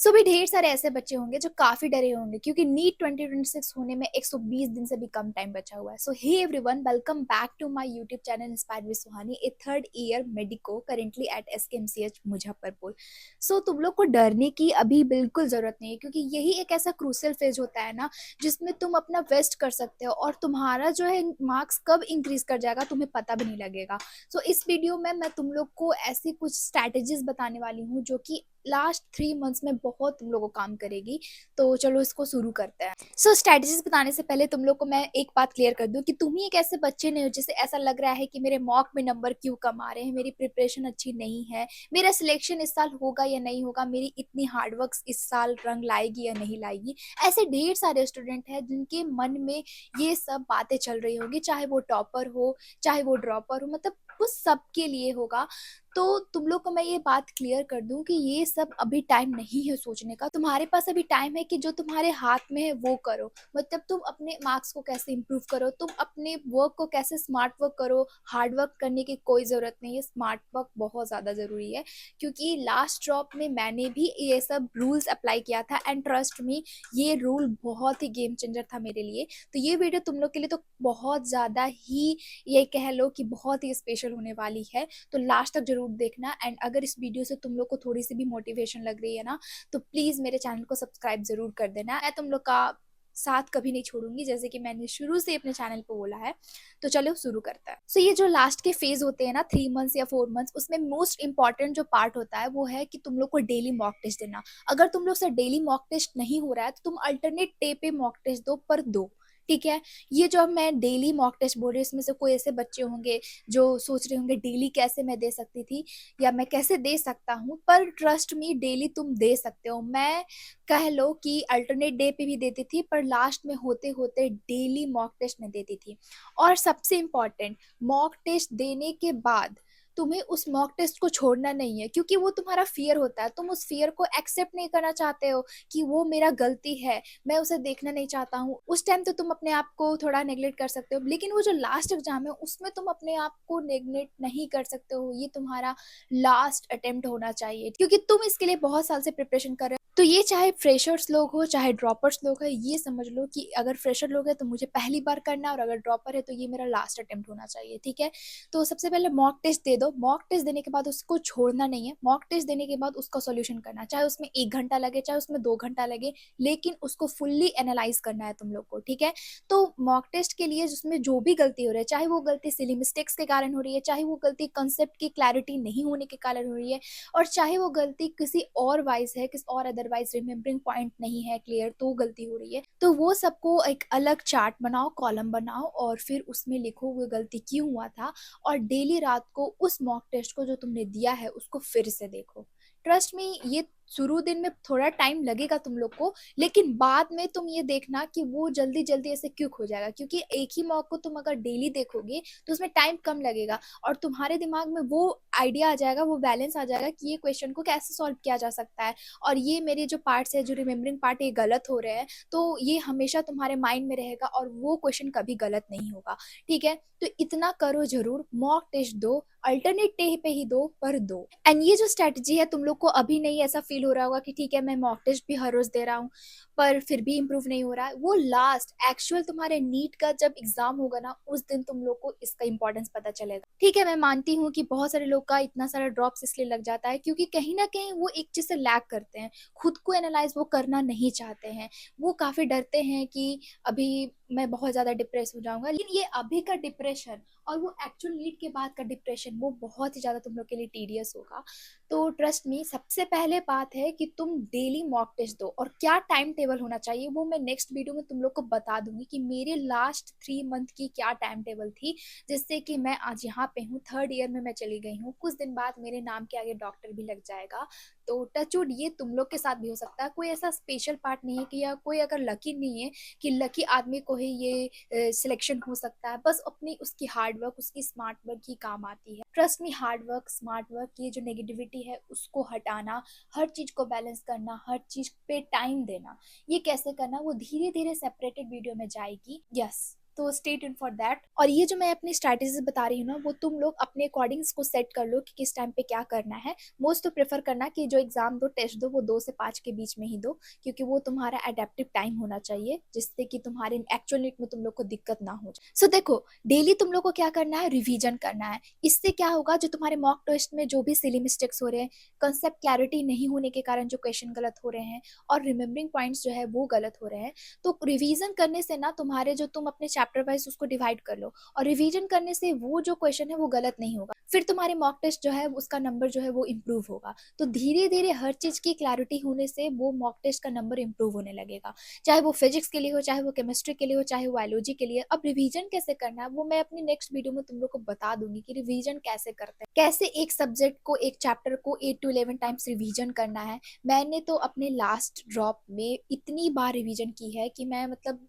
सो भी ढेर सारे ऐसे बच्चे होंगे जो काफी डरे होंगे क्योंकि नीट 2026 होने में 120 दिन से भी कम टाइम बचा हुआ है। So hey everyone, welcome back to my YouTube channel inspired with Suhani, a third year medico currently at SKMCH Muzaffarpur. So तुम लोग को डरने की अभी बिल्कुल जरूरत नहीं है क्योंकि यही एक ऐसा क्रूशियल फेज होता है ना जिसमें तुम अपना बेस्ट कर सकते हो और तुम्हारा जो है मार्क्स कब इंक्रीज कर जाएगा तुम्हें पता भी नहीं लगेगा। सो इस वीडियो में मैं तुम लोग को ऐसी कुछ स्ट्रैटेजीज बताने वाली हूँ जो कि लास्ट 3 मंथ्स में बहुत तुम लोगों को काम करेगी। तो चलो इसको शुरू करते हैं। सो स्ट्रैटेजीज बताने से पहले तुम लोग को मैं एक बात क्लियर कर दूं कि तुम ही एक ऐसे बच्चे नहीं हो जिसे ऐसा लग रहा है कि मेरे मॉक में नंबर क्यों कम आ रहे हैं, मेरी प्रिपरेशन अच्छी नहीं है, मेरा सिलेक्शन इस साल होगा या नहीं होगा, मेरी इतनी हार्डवर्क इस साल रंग लाएगी या नहीं लाएगी। ऐसे ढेर सारे स्टूडेंट हैं जिनके मन में ये सब बातें चल रही होंगी, चाहे वो टॉपर हो चाहे वो ड्रॉपर हो, मतलब उस सब के लिए होगा। तो तुम लोग को मैं ये बात क्लियर कर दूं कि ये सब अभी टाइम नहीं है सोचने का। तुम्हारे पास अभी टाइम है कि जो तुम्हारे हाथ में है वो करो। मतलब तुम अपने मार्क्स को कैसे इंप्रूव करो, तुम अपने वर्क को कैसे स्मार्ट वर्क करो। हार्ड वर्क करने की कोई ज़रूरत नहीं है, स्मार्ट वर्क बहुत ज़्यादा ज़रूरी है। क्योंकि लास्ट ड्रॉप में मैंने भी ये सब रूल्स अप्लाई किया था एंड ट्रस्ट मी, ये रूल बहुत ही गेम चेंजर था मेरे लिए। तो ये वीडियो तुम लोग के लिए तो बहुत ज़्यादा ही, ये कह लो कि बहुत ही स्पेशल होने वाली है। तो लास्ट तक जरूर देखना। एंड अगर इस वीडियो से तुम लोग को थोड़ी सी भी मोटिवेशन लग रही है ना, तो प्लीज मेरे चैनल को सब्सक्राइब जरूर कर देना। मैं तुम लोग का साथ कभी नहीं छोड़ूंगी, जैसे कि मैंने शुरू से अपने चैनल पे बोला है। तो चलो शुरू करता है। सो ये जो लास्ट के फेज होते हैं ना, 3 मंथ्स या 4 मंथ्स, उसमें मोस्ट इंपॉर्टेंट जो पार्ट होता है वो है कि तुम लोग को डेली मॉक टेस्ट देना। अगर तुम लोग से डेली मॉक टेस्ट नहीं हो रहा है तो तुम अल्टरनेट डे पे मॉक टेस्ट दो, पर दो, ठीक है। ये जो अब मैं डेली मॉक टेस्ट बोल रही हूँ, इसमें से कोई ऐसे बच्चे होंगे जो सोच रहे होंगे डेली कैसे मैं दे सकती थी या मैं कैसे दे सकता हूँ, पर ट्रस्ट मी, डेली तुम दे सकते हो। मैं कह लो कि अल्टरनेट डे पे भी देती थी, पर लास्ट में होते होते डेली मॉक टेस्ट में देती थी। और सबसे इम्पॉर्टेंट, मॉक टेस्ट देने के बाद तुम्हें उस मॉक टेस्ट को छोड़ना नहीं है, क्योंकि वो तुम्हारा फियर होता है। तुम उस फियर को एक्सेप्ट नहीं करना चाहते हो कि वो मेरा गलती है, मैं उसे देखना नहीं चाहता हूँ। उस टाइम तो तुम अपने आप को थोड़ा नेग्लेक्ट कर सकते हो, लेकिन वो जो लास्ट एग्जाम है उसमें तुम अपने आप को नेग्लेक्ट नहीं कर सकते हो। ये तुम्हारा लास्ट अटेम्प्ट होना चाहिए, क्योंकि तुम इसके लिए बहुत साल से प्रिपरेशन कर रहे हो। तो ये चाहे फ्रेशर्स लोग हो चाहे ड्रॉपर्स लोग है, ये समझ लो कि अगर फ्रेशर लोग है तो मुझे पहली बार करना है, और अगर ड्रॉपर है तो ये मेरा लास्ट अटेम्प्ट होना चाहिए, ठीक है। तो सबसे पहले मॉक टेस्ट दे दो। मॉक टेस्ट देने के बाद उसको छोड़ना नहीं है। मॉक टेस्ट देने के बाद उसका सॉल्यूशन करना, चाहे उसमें 1 घंटा लगे चाहे उसमें 2 घंटा लगे, लेकिन उसको फुल्ली एनालाइज करना है तुम लोग को, ठीक है। तो मॉक टेस्ट के लिए जिसमें जो भी गलती हो रही है, चाहे वो गलती सिली मिस्टेक्स के कारण हो रही है, चाहे वो गलती कंसेप्ट की क्लैरिटी नहीं होने के कारण हो रही है, और चाहे वो गलती किसी और वाइज है, किसी और अदरवाइज रिमेम्बरिंग पॉइंट नहीं है क्लियर, तो गलती हो रही है, तो वो सबको एक अलग चार्ट बनाओ, कॉलम बनाओ, और फिर उसमें लिखो वो गलती क्यों हुआ था। और डेली रात को उस मॉक टेस्ट को जो तुमने दिया है उसको फिर से देखो। ट्रस्ट मी, ये शुरू दिन में थोड़ा टाइम लगेगा तुम लोग को, लेकिन बाद में तुम ये देखना कि वो जल्दी जल्दी ऐसे क्यों हो जाएगा। क्योंकि एक ही मॉक को तुम अगर डेली देखोगे तो उसमें टाइम कम लगेगा और तुम्हारे दिमाग में वो आइडिया आ जाएगा, वो बैलेंस आ जाएगा कि ये क्वेश्चन को कैसे सॉल्व किया जा सकता है, और ये मेरे जो पार्ट्स है, जो रिमेम्बरिंग पार्ट, ये गलत हो रहे हैं, तो ये हमेशा तुम्हारे माइंड में रहेगा और वो क्वेश्चन कभी गलत नहीं होगा, ठीक है। तो इतना करो जरूर, मॉक टेस्ट दो, अल्टरनेट डे पे ही दो, पर दो। एंड ये जो स्ट्रेटजी है, तुम लोग को अभी नहीं ऐसा फील हो रहा होगा कि ठीक है मैं मॉक टेस्ट भी हर रोज दे रहा हूँ पर फिर भी इंप्रूव नहीं हो रहा है। वो लास्ट एक्चुअल तुम्हारे नीट का जब एग्जाम होगा ना, उस दिन तुम लोग को इसका इंपॉर्टेंस पता चलेगा, ठीक है। मैं मानती हूँ कि बहुत सारे लोग का इतना सारा ड्रॉप्स इसलिए लग जाता है क्योंकि कहीं ना कहीं वो एक चीज से लैग करते हैं, खुद को एनालाइज वो करना नहीं चाहते हैं। वो काफी डरते हैं कि अभी मैं बहुत ज्यादा डिप्रेस हो जाऊंगा, लेकिन ये अभी का डिप्रेशन और वो एक्चुअल नीट के बाद का डिप्रेशन, वो बहुत ही ज्यादा तुम लोग के लिए टीडियस होगा। तो ट्रस्ट मी, सबसे पहले बात है कि तुम डेली मॉक टेस्ट दो, और क्या टाइम टेबल होना चाहिए वो मैं नेक्स्ट वीडियो में तुम लोग को बता दूंगी कि मेरे लास्ट 3 मंथ की क्या टाइम टेबल थी, जिससे कि मैं आज यहाँ पे हूँ, थर्ड ईयर में मैं चली गई हूँ, कुछ दिन बाद मेरे नाम के आगे डॉक्टर भी लग जाएगा। तो टचवुड, ये तुम लोग के साथ भी हो सकता है। कोई ऐसा स्पेशल पार्ट नहीं है कि, या कोई अगर लकी नहीं है कि लकी आदमी को ही ये सिलेक्शन हो सकता है, बस अपनी उसकी हार्ड वर्क, उसकी स्मार्ट वर्क ही काम आती है। Trust me, hard work, smart work, ये जो नेगेटिविटी है उसको हटाना, हर चीज को बैलेंस करना, हर चीज पे टाइम देना, ये कैसे करना वो धीरे धीरे सेपरेटेड वीडियो में जाएगी। यस, तो स्टे ट्यून्ड फॉर दैट। और ये जो मैं अपनी स्ट्रैटेजीज बता रही हूँ ना, वो तुम लोग अपने अकॉर्डिंग इसको सेट कर लो कि किस टाइम पे क्या करना है। मोस्ट तो प्रेफर करना कि जो एग्जाम दो, टेस्ट दो, वो 2 से 5 के बीच में ही दो, क्योंकि वो तुम्हारा एडेप्टिव टाइम होना चाहिए, जिससे कि तुम्हारे एक्चुअल नीट में तुम लोग को दिक्कत ना हो जाए। सो देखो, डेली तुम लोग को क्या करना है, रिवीजन करना है। इससे क्या होगा, जो तुम्हारे मॉक टेस्ट में जो भी सिली मिस्टेक्स हो रहे हैं, कंसेप्ट क्लैरिटी नहीं होने के कारण जो क्वेश्चन गलत हो रहे हैं, और रिमेम्बरिंग पॉइंट्स जो है वो गलत हो रहे हैं, तो रिवीजन करने से ना तुम्हारे जो तुम अपने चैप्टर वाइज उसको डिवाइड कर लो, और रिवीजन करने से वो जो क्वेश्चन है वो गलत नहीं होगा, फिर तुम्हारे मॉक टेस्ट जो है उसका नंबर जो है वो इम्प्रूव होगा। तो धीरे धीरे हर चीज की क्लैरिटी होने से वो मॉक टेस्ट का नंबर इम्प्रूव होने लगेगा, चाहे वो फिजिक्स के लिए हो, चाहे वो केमिस्ट्री के लिए हो, चाहे वो बायोलॉजी के लिए। अब रिवीजन कैसे करना है वो मैं अपनी नेक्स्ट वीडियो में तुम लोग को बता दूंगी कि रिवीजन कैसे करते हैं, कैसे एक सब्जेक्ट को, एक चैप्टर को 8 to 11 टाइम्स रिवीजन करना है। मैंने तो अपने लास्ट ड्रॉप में इतनी बार रिवीजन की है कि मैं मतलब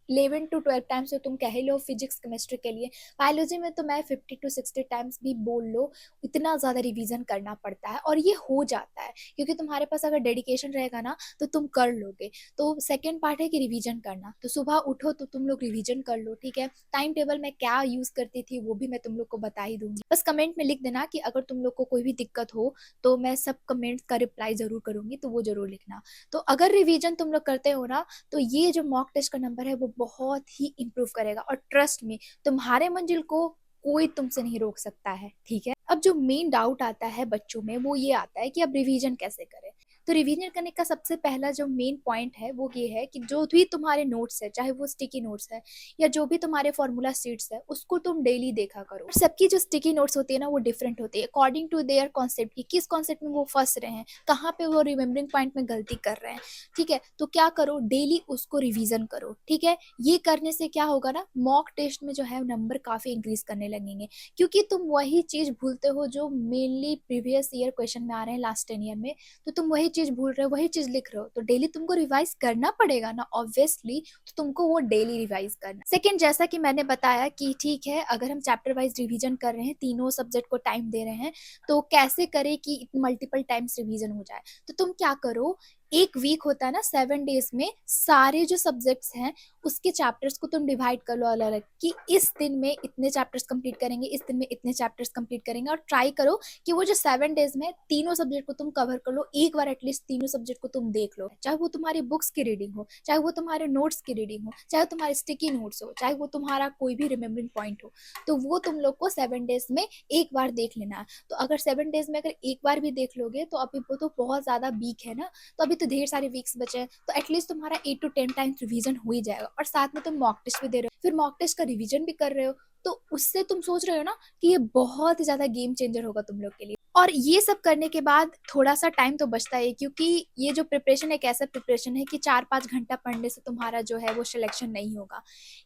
11 to 12 टाइम्स तो तुम कह ही लो फिजिक्स केमिस्ट्री के लिए। बायोलॉजी में तो मैं 50 to 60 टाइम्स भी बोल लो, इतना ज़्यादा रिवीजन करना पड़ता है, और ये हो जाता है क्योंकि तुम्हारे पास अगर डेडिकेशन रहेगा ना तो तुम कर लोगे। तो सेकेंड पार्ट है कि रिवीजन करना, तो सुबह उठो तो तुम लोग रिवीजन कर लो, ठीक है। टाइम टेबल मैं क्या यूज़ करती थी वो भी मैं तुम लोग को बता ही दूंगी, बस कमेंट में लिख देना कि अगर तुम लोग को कोई भी दिक्कत हो तो मैं सब कमेंट्स का रिप्लाई ज़रूर करूंगी, तो वो ज़रूर लिखना। तो अगर रिवीजन तुम लोग करते हो ना, तो ये जो मॉक टेस्ट का नंबर है वो बहुत ही इम्प्रूव करेगा, और ट्रस्ट में तुम्हारे मंजिल को कोई तुमसे नहीं रोक सकता है, ठीक है। अब जो मेन डाउट आता है बच्चों में वो ये आता है कि अब रिवीजन कैसे करें। तो रिवीजन करने का सबसे पहला जो मेन पॉइंट है वो ये है कि जो भी तुम्हारे नोट्स है, चाहे वो स्टिकी नोट्स है या जो भी तुम्हारे फॉर्मूला शीट्स है, उसको तुम डेली देखा करो। और सबकी जो स्टिकी नोट्स होती है ना वो डिफरेंट होती है अकॉर्डिंग टू देयर कॉन्सेप्ट, कि किस कॉन्सेप्ट में वो फंस रहे हैं, कहाँ पे वो रिमेम्बरिंग पॉइंट में गलती कर रहे हैं, ठीक है। तो क्या करो, डेली उसको रिवीजन करो, ठीक है। ये करने से क्या होगा ना, मॉक टेस्ट में जो है नंबर काफी इंक्रीज करने लगेंगे, क्योंकि तुम वही चीज भूलते हो जो मेनली प्रीवियस ईयर क्वेश्चन में आ रहे हैं लास्ट 10 ईयर में, तो तुम वही चीज भूल रहे हो, वही चीज लिख रहे हो, तो डेली तुमको रिवाइज करना पड़ेगा ना ऑब्वियसली, तो तुमको वो डेली रिवाइज करना। सेकंड, जैसा कि मैंने बताया कि ठीक है, अगर हम चैप्टर वाइज रिवीजन कर रहे हैं, तीनों सब्जेक्ट को टाइम दे रहे हैं, तो कैसे करें कि मल्टीपल टाइम्स रिवीजन हो जाए। तो तुम क्या करो, एक वीक होता है ना, 7 डेज में सारे जो सब्जेक्ट्स हैं उसके चैप्टर्स को तुम डिवाइड कर लो अलग अलग, कि इस दिन में इतने चैप्टर्स कंप्लीट करेंगे, इस दिन में इतने चैप्टर्स कंप्लीट करेंगे, और ट्राई करो कि वो जो 7 डेज में तीनों सब्जेक्ट को तुम कवर कर लो, एक बार एटलीस्ट तीनों सब्जेक्ट को तुम देख लो, चाहे वो तुम्हारी बुक्स की रीडिंग हो, चाहे वो तुम्हारे नोट्स की रीडिंग हो, चाहे तुम्हारे स्टिकी नोट्स हो, चाहे वो तुम्हारा कोई भी रिमेम्बरिंग पॉइंट हो, तो वो तुम लोग को 7 डेज में एक बार देख लेना है। तो अगर 7 डेज में अगर एक बार भी देख लोगे तो अभी वो तो बहुत ज्यादा वीक है ना, तो अभी तो ढेर सारे वीक्स बचे हैं, तो एटलीस्ट तुम्हारा 8 to 10 टाइम्स रिवीजन हो ही जाएगा, और साथ में तुम मॉक टेस्ट भी दे रहे हो, फिर मॉक टेस्ट का रिवीजन भी कर रहे हो, तो उससे तुम सोच रहे हो ना कि ये बहुत ही ज्यादा गेम चेंजर होगा तुम लोग के लिए। और ये सब करने के बाद थोड़ा सा टाइम तो बचता है, क्योंकि ये जो प्रिपरेशन एक ऐसा प्रिपरेशन है कि 4-5 घंटा पढ़ने से तुम्हारा जो है वो सिलेक्शन नहीं होगा।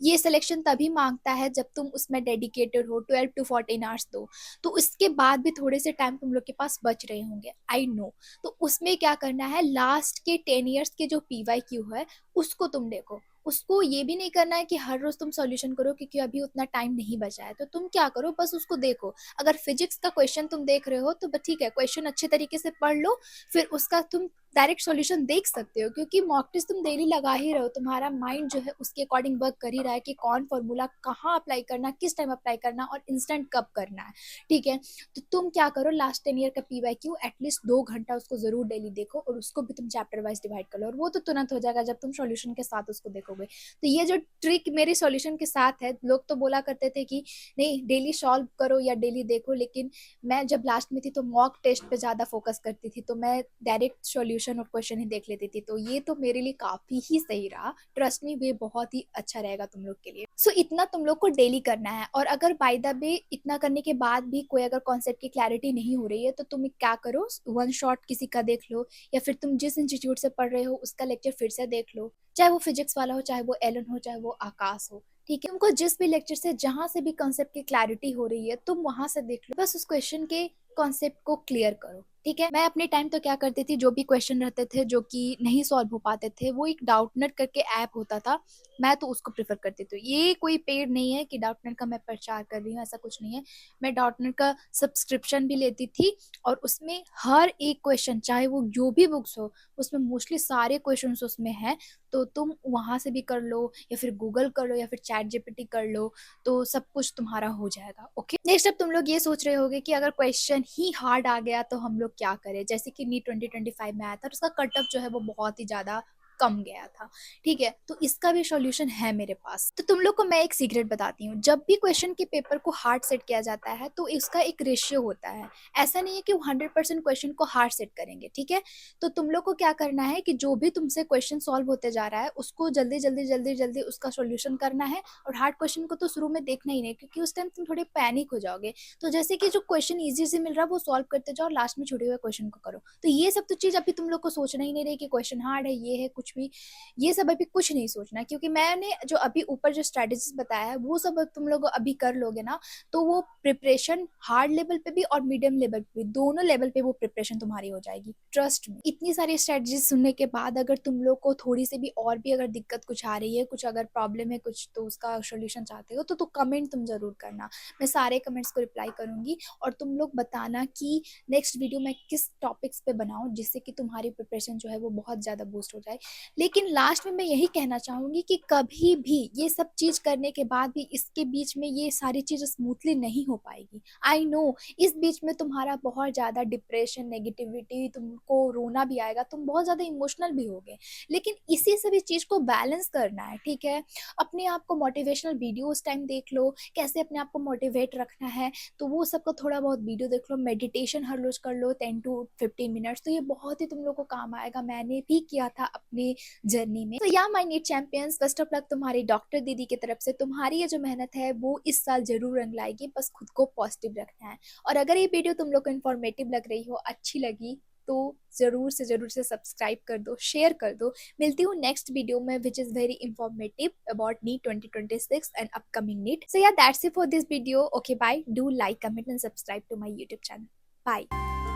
ये सिलेक्शन तभी मांगता है जब तुम उसमें डेडिकेटेड हो, 12 to 14 आवर्स दो, तो उसके बाद भी थोड़े से टाइम तुम लोग के पास बच रहे होंगे, आई नो। तो उसमें क्या करना है, लास्ट के 10 ईयर्स के जो PYQ है उसको तुम देखो। उसको ये भी नहीं करना है कि हर रोज तुम सॉल्यूशन करो, क्योंकि अभी उतना टाइम नहीं बचा है, तो तुम क्या करो, बस उसको देखो। अगर फिजिक्स का क्वेश्चन तुम देख रहे हो तो ठीक है, क्वेश्चन अच्छे तरीके से पढ़ लो, फिर उसका तुम डायरेक्ट सॉल्यूशन देख सकते हो, क्योंकि मॉक टेस्ट तुम डेली लगा ही रहे हो, तुम्हारा माइंड जो है उसके अकॉर्डिंग वर्क कर ही रहा है कि कौन फॉर्मूला कहाँ अप्लाई करना, किस टाइम अप्लाई करना, और इंस्टेंट कब करना है, ठीक है। तो तुम क्या करो, लास्ट 10 ईयर का PYQ एटलीस्ट 2 घंटा उसको जरूर डेली देखो, और उसको भी तुम चैप्टर वाइज डिवाइड कर लो, और वो तो तुरंत हो जाएगा जब तुम सॉल्यूशन के साथ उसको देखोगे। तो ये जो ट्रिक मेरे सॉल्यूशन के साथ है, लोग तो बोला करते थे कि नहीं डेली सॉल्व करो या डेली देखो, लेकिन मैं जब लास्ट में थी तो मॉक टेस्ट पे ज्यादा फोकस करती थी, तो मैं डायरेक्ट सॉल्यूशन और क्वेश्चन ही देख लेती थी, तो ये तो मेरे लिए काफी ही सही रहा, ट्रस्ट मी, ये बहुत ही अच्छा रहेगा तुम लोग के लिए। सो इतना तुम लोग को डेली करना है, और अगर बाय द वे इतना करने के बाद भी कोई अगर कॉन्सेप्ट की क्लैरिटी नहीं हो रही है, तो तुम क्या करो, वन शॉट किसी का देख लो, या फिर तुम जिस इंस्टीट्यूट से पढ़ रहे हो उसका लेक्चर फिर से देख लो, चाहे वो फिजिक्स वाला हो, चाहे वो एलन हो, चाहे वो आकाश हो, ठीक है। तुमको जिस भी लेक्चर से जहां से भी कॉन्सेप्ट की क्लैरिटी हो रही है तुम वहां से देख लो, बस उस क्वेश्चन के कॉन्सेप्ट को क्लियर करो, ठीक है। मैं अपने टाइम तो क्या करती थी, जो भी क्वेश्चन रहते थे जो कि नहीं सॉल्व हो पाते थे, वो एक डाउटनट करके ऐप होता था, मैं तो उसको प्रेफर करती थी। ये कोई पेड नहीं है कि डाउटनट का मैं प्रचार कर रही हूँ, ऐसा कुछ नहीं है। मैं डाउटनट का सब्सक्रिप्शन भी लेती थी और उसमें हर एक क्वेश्चन, चाहे वो जो भी बुक्स हो, उसमें मोस्टली सारे क्वेश्चन उसमें हैं। तो तुम वहां से भी कर लो या फिर गूगल कर लो या फिर चैट जीपीटी कर लो, तो सब कुछ तुम्हारा हो जाएगा। ओके, नेक्स्ट अब तुम लोग ये सोच रहे होगे कि अगर क्वेश्चन ही हार्ड आ गया तो हम लोग क्या करें। जैसे कि नीट 2025 में आया था और उसका कटअप जो है वो बहुत ही ज्यादा कम गया था। ठीक है, तो इसका भी सॉल्यूशन है मेरे पास। तो तुम लोग को मैं एक सीक्रेट बताती हूँ, जब भी क्वेश्चन के पेपर को हार्ड सेट किया जाता है तो इसका एक रेशियो होता है। ऐसा नहीं है कि वो 100% क्वेश्चन को हार्ड सेट करेंगे। ठीक है, तो तुम लोग को क्या करना है कि जो भी तुमसे क्वेश्चन सॉल्व होते जा रहा है उसको जल्दी जल्दी जल्दी जल्दी उसका सॉल्यूशन करना है। और हार्ड क्वेश्चन को तो शुरू में देखना ही नहीं, क्योंकि उस टाइम तुम थोड़े पैनिक हो जाओगे। तो जैसे कि जो क्वेश्चन इजी से मिल रहा है वो सॉल्व करते जाओ, लास्ट में छूटे हुए क्वेश्चन को करो। तो ये सब तो चीज अभी तुम लोग को सोचना ही नहीं रही कि क्वेश्चन हार्ड है, ये है, कुछ भी। ये सब अभी कुछ नहीं सोचना है, क्योंकि मैंने जो अभी ऊपर जो स्ट्रेटेजीज बताया है वो सब तुम लोग अभी कर लोगे ना, तो वो प्रिपरेशन हार्ड लेवल पे भी और मीडियम लेवल पे भी, दोनों लेवल पे वो प्रिपरेशन तुम्हारी हो जाएगी, ट्रस्ट में। इतनी सारी स्ट्रेटजीज सुनने के बाद अगर तुम लोग को थोड़ी सी भी और भी अगर दिक्कत कुछ आ रही है, कुछ अगर प्रॉब्लम है कुछ, तो उसका सोल्यूशन चाहते हो तो कमेंट तुम जरूर करना। मैं सारे कमेंट्स को रिप्लाई करूंगी और तुम लोग बताना कि नेक्स्ट वीडियो मैं किस टॉपिक्स पे बनाऊं, जिससे कि तुम्हारी प्रिपरेशन जो है वो बहुत ज़्यादा बूस्ट हो जाए। लेकिन लास्ट में मैं यही कहना चाहूंगी कि कभी भी ये सब चीज़ करने के बाद भी इसके बीच में ये सारी चीज़ स्मूथली नहीं हो पाएगी। आई नो, इस बीच में तुम्हारा बहुत ज़्यादा डिप्रेशन, नेगेटिविटी, तुमको रोना भी आएगा, तुम बहुत ज़्यादा इमोशनल भी होगे। लेकिन इसी सभी चीज़ को बैलेंस करना है। ठीक है, अपने आप को मोटिवेशनल वीडियो उस टाइम देख लो, कैसे अपने आप को मोटिवेट रखना है, तो वो सबको थोड़ा बहुत वीडियो देख लो। मेडिटेशन हर रोज कर लो 10 to 15 मिनट्स, तो ये बहुत ही तुम लोग को काम आएगा। मैंने भी किया था अपने जर्नी में। तो या my NEET champions, best of luck तुम्हारी डॉक्टर दीदी की तरफ से। तुम्हारी ये जो मेहनत है वो इस साल जरूर रंग लाएगी, बस खुद को पॉजिटिव रखना है। और अगर ये वीडियो तुम लोग को इन्फॉर्मेटिव लग रही हो, अच्छी लगी, तो जरूर से सब्सक्राइब कर दो, शेयर कर दो। मिलती हूँ नेक्स्ट वीडियो में which is very informative about NEET 2026 and upcoming NEET. So yeah that's it for this video. Okay bye, do like, comment and subscribe to my YouTube channel. Bye.